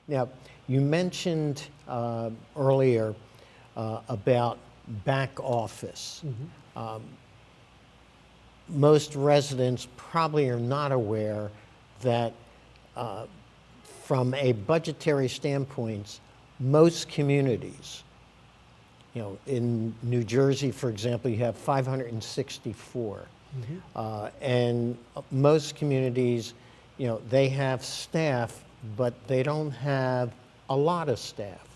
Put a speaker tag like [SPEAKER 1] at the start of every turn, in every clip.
[SPEAKER 1] Now, you mentioned earlier about back office. Most residents probably are not aware that from a budgetary standpoint, most communities, in New Jersey, for example, you have 564. And most communities, they have staff, but they don't have a lot of staff.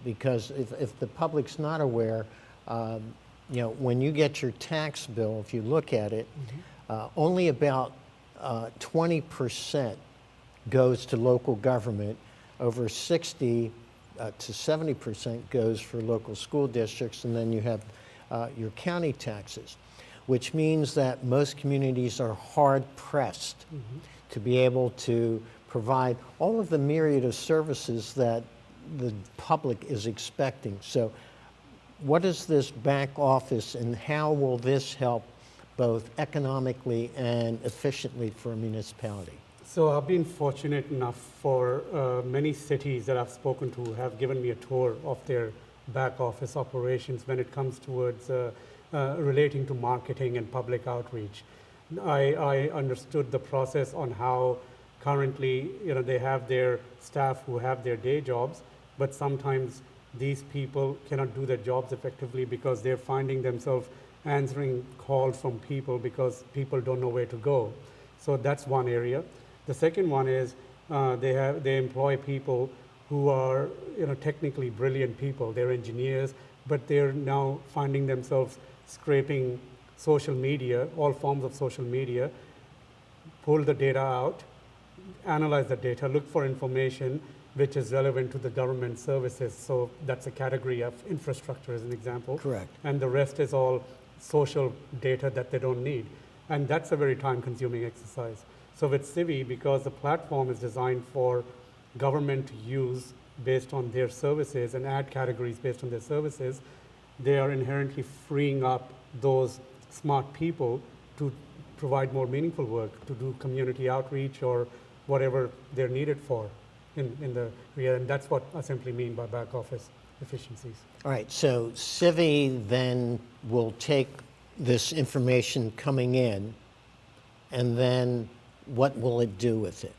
[SPEAKER 1] Because if the public's not aware, when you get your tax bill, if you look at it, only about 20% goes to local government. Over 60 to 70% goes for local school districts, and then you have your county taxes, which means that most communities are hard pressed to be able to provide all of the myriad of services that the public is expecting. So what is this back office, and how will this help both economically and efficiently for a municipality?
[SPEAKER 2] So I've been fortunate enough for many cities that I've spoken to have given me a tour of their back office operations when it comes towards relating to marketing and public outreach. I understood the process on how currently they have their staff who have their day jobs, but sometimes these people cannot do their jobs effectively because they're finding themselves answering calls from people because people don't know where to go. So that's one area. The second one is they employ people who are technically brilliant people. They're engineers, but they're now finding themselves scraping social media, all forms of social media, pull the data out, analyze the data, look for information which is relevant to the government services. So that's a category of infrastructure as an example.
[SPEAKER 1] Correct.
[SPEAKER 2] And the rest is all social data that they don't need. And that's a very time-consuming exercise. So with Civy, because the platform is designed for government to use based on their services and add categories based on their services, they are inherently freeing up those smart people to provide more meaningful work, to do community outreach or whatever they're needed for in the area. And that's what I simply mean by back office efficiencies.
[SPEAKER 1] All right, so Civy then will take this information coming in, and then what will it do with it?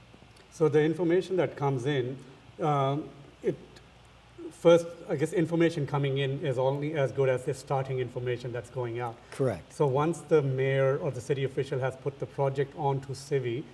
[SPEAKER 2] So the information that comes in, first, I guess information coming in is only as good as the starting information that's going out.
[SPEAKER 1] Correct.
[SPEAKER 2] So once the mayor or the city official has put the project onto Civy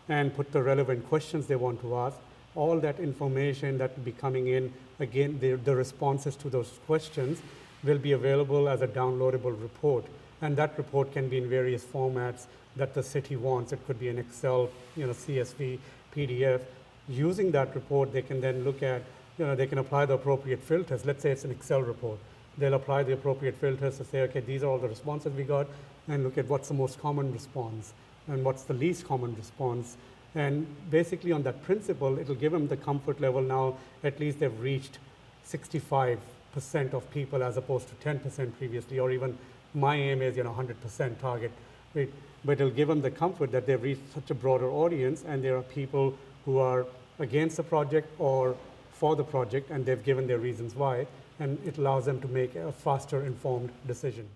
[SPEAKER 2] and put the relevant questions they want to ask, all that information that will be coming in, again, the responses to those questions will be available as a downloadable report. And that report can be in various formats that the city wants. It could be an Excel, CSV, PDF. Using that report, they can then look at, they can apply the appropriate filters. Let's say it's an Excel report. They'll apply the appropriate filters to say, okay, these are all the responses we got, and look at what's the most common response and what's the least common response. And basically on that principle, it'll give them the comfort level now, at least they've reached 65% of people as opposed to 10% previously, or even my aim is 100% target. Right? But it'll give them the comfort that they've reached such a broader audience, and there are people who are against the project or for the project, and they've given their reasons why, and it allows them to make a faster informed decision.